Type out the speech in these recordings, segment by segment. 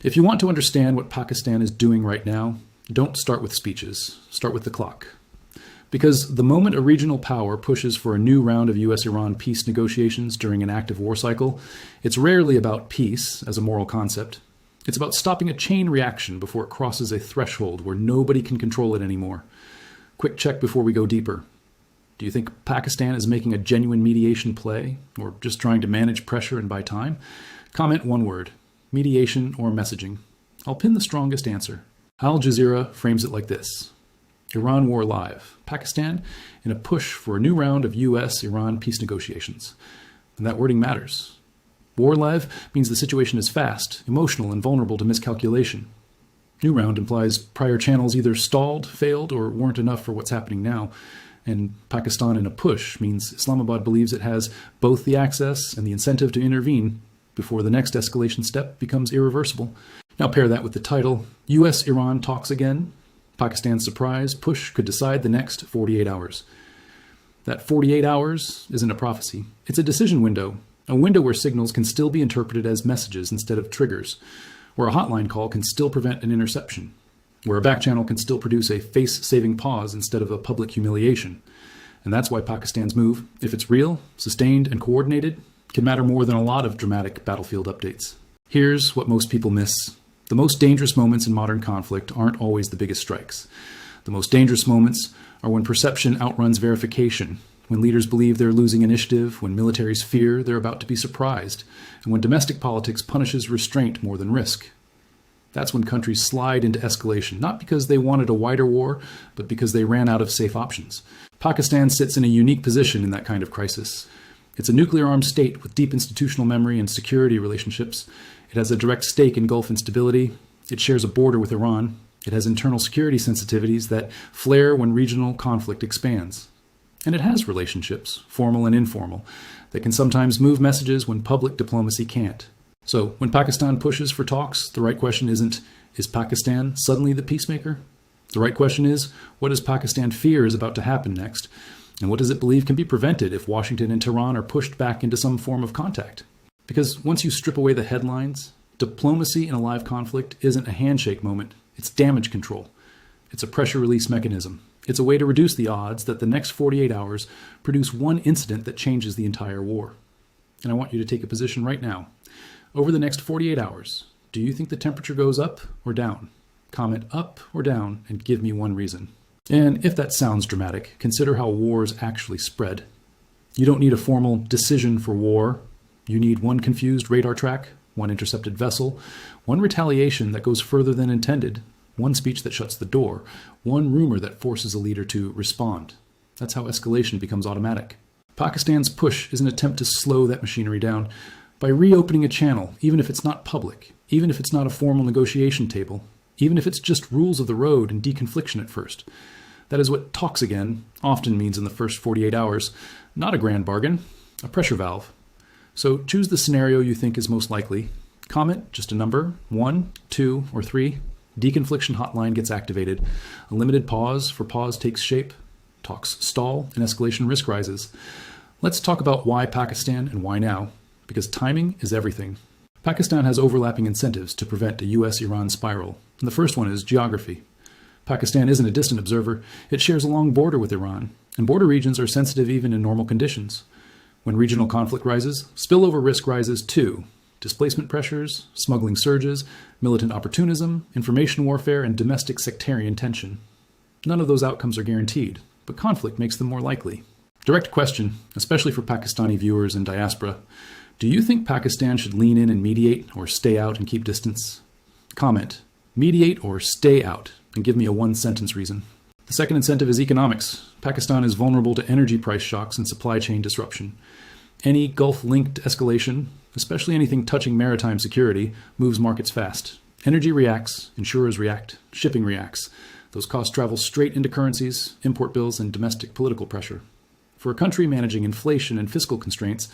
If you want to understand what Pakistan is doing right now, don't start with speeches. Start with the clock. Because the moment a regional power pushes for a new round of US-Iran peace negotiations during an active war cycle, it's rarely about peace as a moral concept. It's about stopping a chain reaction before it crosses a threshold where nobody can control it anymore. Quick check before we go deeper. Do you think Pakistan is making a genuine mediation play, or just trying to manage pressure and buy time? Comment one word: mediation or messaging. I'll pin the strongest answer. Al Jazeera frames it like this: Iran war live. Pakistan in a push for a new round of US-Iran peace negotiations. And that wording matters. War live means the situation is fast, emotional, and vulnerable to miscalculation. New round implies prior channels either stalled, failed, or weren't enough for what's happening now. And Pakistan in a push means Islamabad believes it has both the access and the incentive to intervene before the next escalation step becomes irreversible. Now pair that with the title, US-Iran talks again. Pakistan's surprise push could decide the next 48 hours. That 48 hours isn't a prophecy. It's a decision window, a window where signals can still be interpreted as messages instead of triggers, where a hotline call can still prevent an interception, where a backchannel can still produce a face-saving pause instead of a public humiliation. And that's why Pakistan's move, if it's real, sustained, and coordinated, can matter more than a lot of dramatic battlefield updates. Here's what most people miss. The most dangerous moments in modern conflict aren't always the biggest strikes. The most dangerous moments are when perception outruns verification, when leaders believe they're losing initiative, when militaries fear they're about to be surprised, and when domestic politics punishes restraint more than risk. That's when countries slide into escalation, not because they wanted a wider war, but because they ran out of safe options. Pakistan sits in a unique position in that kind of crisis. It's a nuclear-armed state with deep institutional memory and security relationships. It has a direct stake in Gulf instability. It shares a border with Iran. It has internal security sensitivities that flare when regional conflict expands. And it has relationships, formal and informal, that can sometimes move messages when public diplomacy can't. So when Pakistan pushes for talks, the right question isn't, is Pakistan suddenly the peacemaker? The right question is, what does Pakistan fear is about to happen next? And what does it believe can be prevented if Washington and Tehran are pushed back into some form of contact? Because once you strip away the headlines, diplomacy in a live conflict isn't a handshake moment. It's damage control. It's a pressure release mechanism. It's a way to reduce the odds that the next 48 hours produce one incident that changes the entire war. And I want you to take a position right now. Over the next 48 hours, do you think the temperature goes up or down? Comment up or down and give me one reason. And if that sounds dramatic, consider how wars actually spread. You don't need a formal decision for war. You need one confused radar track, one intercepted vessel, one retaliation that goes further than intended, one speech that shuts the door, one rumor that forces a leader to respond. That's how escalation becomes automatic. Pakistan's push is an attempt to slow that machinery down by reopening a channel, even if it's not public, even if it's not a formal negotiation table, even if it's just rules of the road and deconfliction at first. That is what talks again often means in the first 48 hours. Not a grand bargain, a pressure valve. So choose the scenario you think is most likely. Comment just a number, 1, 2, or 3. Deconfliction hotline gets activated. A limited pause for pause takes shape. Talks stall and escalation risk rises. Let's talk about why Pakistan and why now, because timing is everything. Pakistan has overlapping incentives to prevent a US-Iran spiral. And the first one is geography. Pakistan isn't a distant observer. It shares a long border with Iran, and border regions are sensitive even in normal conditions. When regional conflict rises, spillover risk rises too. Displacement pressures, smuggling surges, militant opportunism, information warfare, and domestic sectarian tension. None of those outcomes are guaranteed, but conflict makes them more likely. Direct question, especially for Pakistani viewers in diaspora. Do you think Pakistan should lean in and mediate, or stay out and keep distance? Comment, mediate or stay out, and give me a one-sentence reason. The second incentive is economics. Pakistan is vulnerable to energy price shocks and supply chain disruption. Any Gulf-linked escalation, especially anything touching maritime security, moves markets fast. Energy reacts, insurers react, shipping reacts. Those costs travel straight into currencies, import bills, and domestic political pressure. For a country managing inflation and fiscal constraints,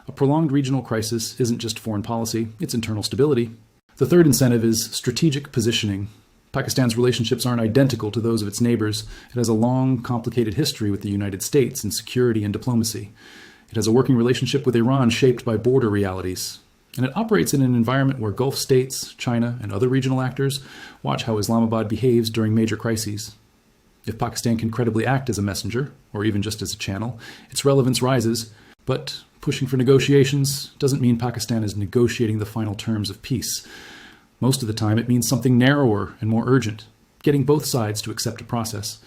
a prolonged regional crisis isn't just foreign policy, it's internal stability. The third incentive is strategic positioning. Pakistan's relationships aren't identical to those of its neighbors. It has a long, complicated history with the United States in security and diplomacy. It has a working relationship with Iran shaped by border realities. And it operates in an environment where Gulf states, China, and other regional actors watch how Islamabad behaves during major crises. If Pakistan can credibly act as a messenger, or even just as a channel, its relevance rises. But pushing for negotiations doesn't mean Pakistan is negotiating the final terms of peace. Most of the time, it means something narrower and more urgent, getting both sides to accept a process.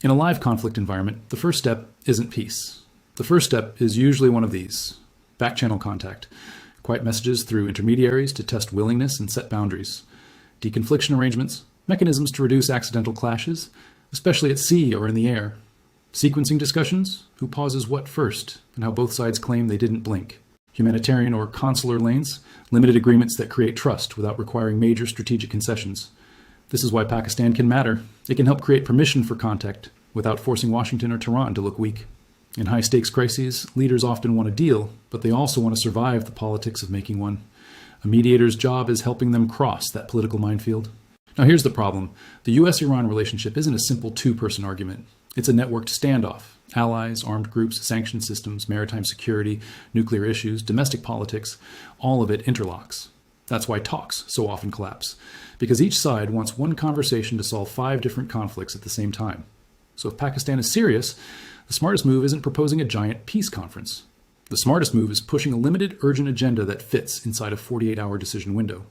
In a live conflict environment, the first step isn't peace. The first step is usually one of these: backchannel contact, quiet messages through intermediaries to test willingness and set boundaries, deconfliction arrangements, mechanisms to reduce accidental clashes, especially at sea or in the air, sequencing discussions, who pauses what first, and how both sides claim they didn't blink, humanitarian or consular lanes, limited agreements that create trust without requiring major strategic concessions. This is why Pakistan can matter. It can help create permission for contact without forcing Washington or Tehran to look weak. In high-stakes crises, leaders often want a deal, but they also want to survive the politics of making one. A mediator's job is helping them cross that political minefield. Now here's the problem. The US-Iran relationship isn't a simple two-person argument. It's a networked standoff. Allies, armed groups, sanction systems, maritime security, nuclear issues, domestic politics, all of it interlocks. That's why talks so often collapse, because each side wants one conversation to solve 5 different conflicts at the same time. So if Pakistan is serious, the smartest move isn't proposing a giant peace conference. The smartest move is pushing a limited, urgent agenda that fits inside a 48-hour decision window.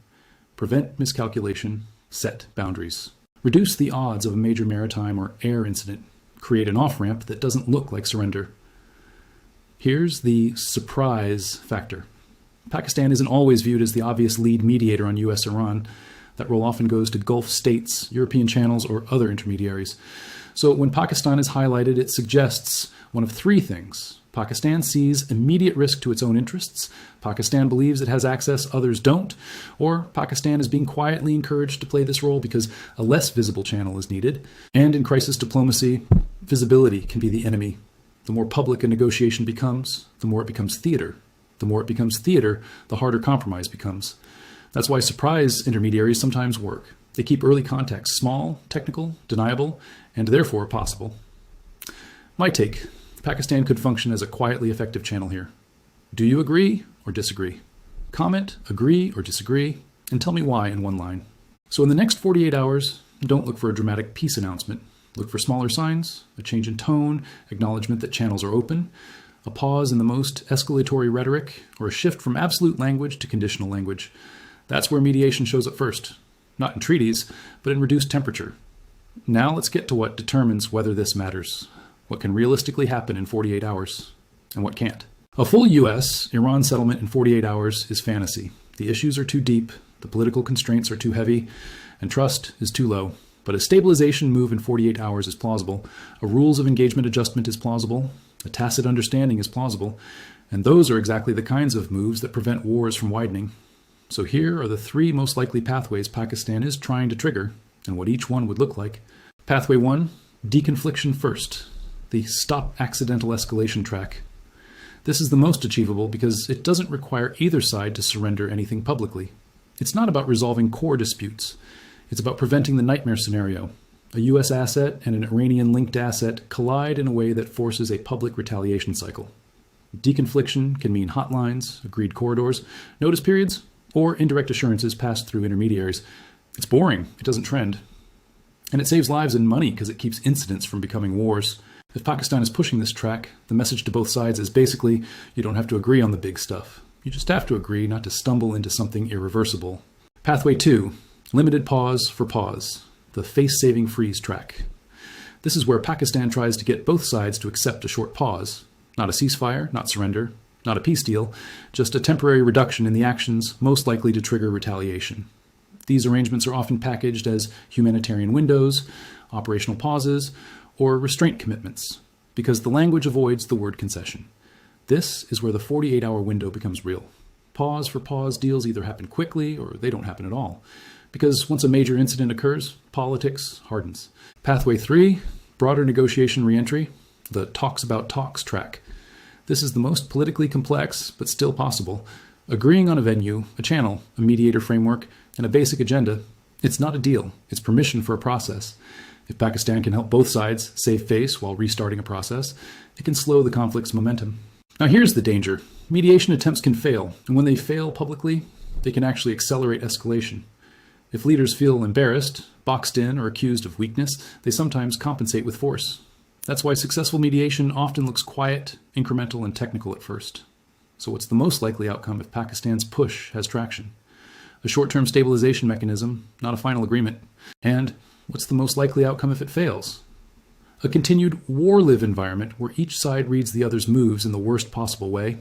Prevent miscalculation, set boundaries. Reduce the odds of a major maritime or air incident. Create an off-ramp that doesn't look like surrender. Here's the surprise factor. Pakistan isn't always viewed as the obvious lead mediator on US-Iran. That role often goes to Gulf states, European channels, or other intermediaries. So when Pakistan is highlighted, it suggests one of 3 things. Pakistan sees immediate risk to its own interests, Pakistan believes it has access others don't, or Pakistan is being quietly encouraged to play this role because a less visible channel is needed. And in crisis diplomacy, visibility can be the enemy. The more public a negotiation becomes, the more it becomes theater. The more it becomes theater, the harder compromise becomes. That's why surprise intermediaries sometimes work. They keep early contacts small, technical, deniable, and therefore possible. My take: Pakistan could function as a quietly effective channel here. Do you agree or disagree? Comment, agree or disagree, and tell me why in one line. So in the next 48 hours, don't look for a dramatic peace announcement. Look for smaller signs, a change in tone, acknowledgement that channels are open, a pause in the most escalatory rhetoric, or a shift from absolute language to conditional language. That's where mediation shows up first. Not in treaties, but in reduced temperature. Now let's get to what determines whether this matters. What can realistically happen in 48 hours, and what can't. A full US-Iran settlement in 48 hours is fantasy. The issues are too deep, the political constraints are too heavy, and trust is too low. But a stabilization move in 48 hours is plausible. A rules of engagement adjustment is plausible. A tacit understanding is plausible. And those are exactly the kinds of moves that prevent wars from widening. So here are the 3 most likely pathways Pakistan is trying to trigger, and what each one would look like. Pathway 1, deconfliction first, the stop accidental escalation track. This is the most achievable because it doesn't require either side to surrender anything publicly. It's not about resolving core disputes. It's about preventing the nightmare scenario. A US asset and an Iranian-linked asset collide in a way that forces a public retaliation cycle. Deconfliction can mean hotlines, agreed corridors, notice periods, or indirect assurances passed through intermediaries. It's boring, it doesn't trend. And it saves lives and money because it keeps incidents from becoming wars. If Pakistan is pushing this track, the message to both sides is basically, you don't have to agree on the big stuff. You just have to agree not to stumble into something irreversible. Pathway 2, limited pause for pause, the face-saving freeze track. This is where Pakistan tries to get both sides to accept a short pause. Not a ceasefire, not surrender, not a peace deal, just a temporary reduction in the actions most likely to trigger retaliation. These arrangements are often packaged as humanitarian windows, operational pauses, or restraint commitments, because the language avoids the word concession. This is where the 48-hour window becomes real. Pause for pause deals either happen quickly or they don't happen at all, because once a major incident occurs, politics hardens. Pathway 3, broader negotiation reentry, the talks about talks track. This is the most politically complex, but still possible. Agreeing on a venue, a channel, a mediator framework, and a basic agenda, it's not a deal, it's permission for a process. If Pakistan can help both sides save face while restarting a process, it can slow the conflict's momentum. Now here's the danger. Mediation attempts can fail, and when they fail publicly, they can actually accelerate escalation. If leaders feel embarrassed, boxed in, or accused of weakness, they sometimes compensate with force. That's why successful mediation often looks quiet, incremental, and technical at first. So what's the most likely outcome if Pakistan's push has traction? A short-term stabilization mechanism, not a final agreement. And what's the most likely outcome if it fails? A continued war-live environment where each side reads the other's moves in the worst possible way,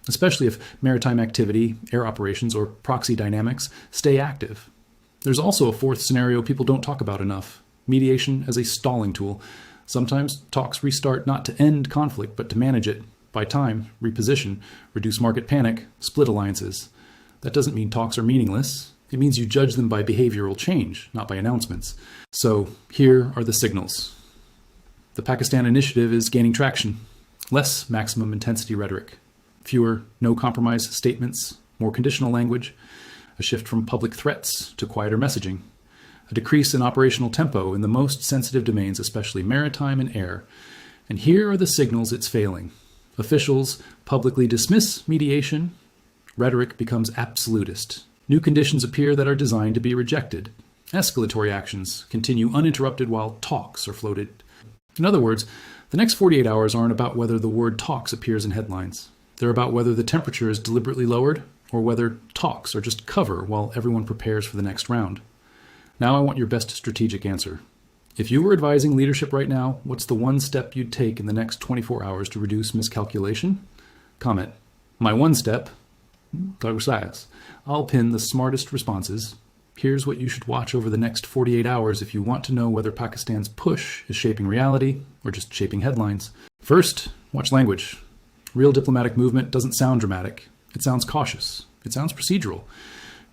especially if maritime activity, air operations, or proxy dynamics stay active. There's also a fourth scenario people don't talk about enough: mediation as a stalling tool. Sometimes talks restart not to end conflict, but to manage it, buy time, reposition, reduce market panic, split alliances. That doesn't mean talks are meaningless. It means you judge them by behavioral change, not by announcements. So here are the signals. The Pakistan initiative is gaining traction. Less maximum intensity rhetoric, fewer no-compromise statements, more conditional language, a shift from public threats to quieter messaging, a decrease in operational tempo in the most sensitive domains, especially maritime and air. And here are the signals it's failing. Officials publicly dismiss mediation. Rhetoric becomes absolutist. New conditions appear that are designed to be rejected. Escalatory actions continue uninterrupted while talks are floated. In other words, the next 48 hours aren't about whether the word talks appears in headlines. They're about whether the temperature is deliberately lowered or whether talks are just cover while everyone prepares for the next round. Now I want your best strategic answer. If you were advising leadership right now, what's the one step you'd take in the next 24 hours to reduce miscalculation? Comment. My one step. I'll pin the smartest responses. Here's what you should watch over the next 48 hours if you want to know whether Pakistan's push is shaping reality or just shaping headlines. First, watch language. Real diplomatic movement doesn't sound dramatic. It sounds cautious. It sounds procedural.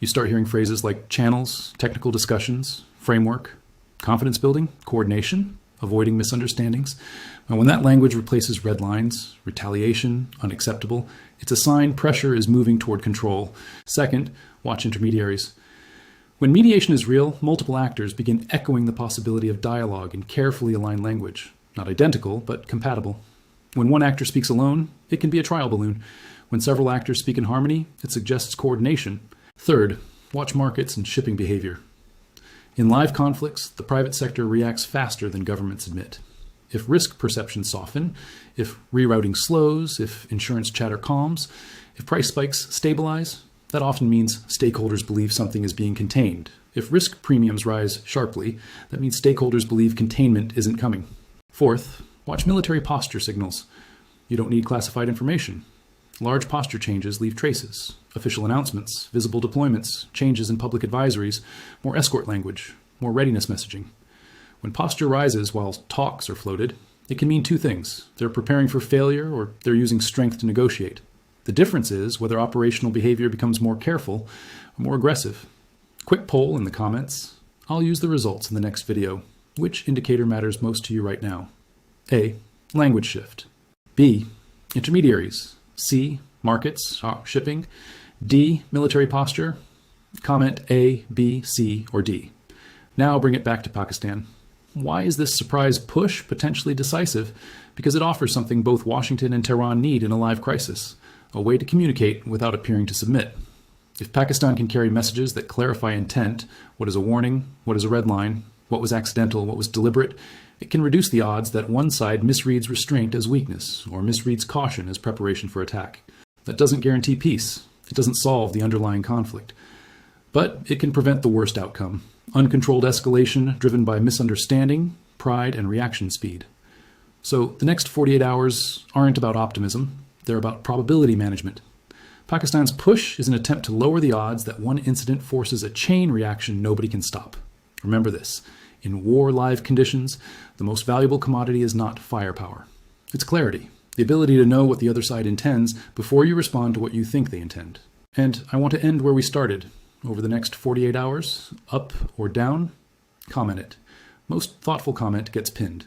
You start hearing phrases like channels, technical discussions, framework, confidence building, coordination, avoiding misunderstandings. And when that language replaces red lines, retaliation, unacceptable, it's a sign pressure is moving toward control. Second, watch intermediaries. When mediation is real, multiple actors begin echoing the possibility of dialogue in carefully aligned language. Not identical, but compatible. When one actor speaks alone, it can be a trial balloon. When several actors speak in harmony, it suggests coordination. Third, watch markets and shipping behavior. In live conflicts, the private sector reacts faster than governments admit. If risk perceptions soften, if rerouting slows, if insurance chatter calms, if price spikes stabilize, that often means stakeholders believe something is being contained. If risk premiums rise sharply, that means stakeholders believe containment isn't coming. Fourth, watch military posture signals. You don't need classified information. Large posture changes leave traces. Official announcements, visible deployments, changes in public advisories, more escort language, more readiness messaging. When posture rises while talks are floated, it can mean two things. They're preparing for failure or they're using strength to negotiate. The difference is whether operational behavior becomes more careful or more aggressive. Quick poll in the comments. I'll use the results in the next video. Which indicator matters most to you right now? A. Language shift. B. Intermediaries. C. Markets, shipping. D. Military posture. Comment A, B, C, or D. Now bring it back to Pakistan. Why is this surprise push potentially decisive? Because it offers something both Washington and Tehran need in a live crisis: a way to communicate without appearing to submit. If Pakistan can carry messages that clarify intent, what is a warning, what is a red line, what was accidental, what was deliberate, it can reduce the odds that one side misreads restraint as weakness or misreads caution as preparation for attack. That doesn't guarantee peace. It doesn't solve the underlying conflict. But it can prevent the worst outcome: uncontrolled escalation driven by misunderstanding, pride, and reaction speed. So the next 48 hours aren't about optimism. They're about probability management. Pakistan's push is an attempt to lower the odds that one incident forces a chain reaction nobody can stop. Remember this: in war-live conditions, the most valuable commodity is not firepower. It's clarity, the ability to know what the other side intends before you respond to what you think they intend. And I want to end where we started. Over the next 48 hours, up or down, comment it. Most thoughtful comment gets pinned.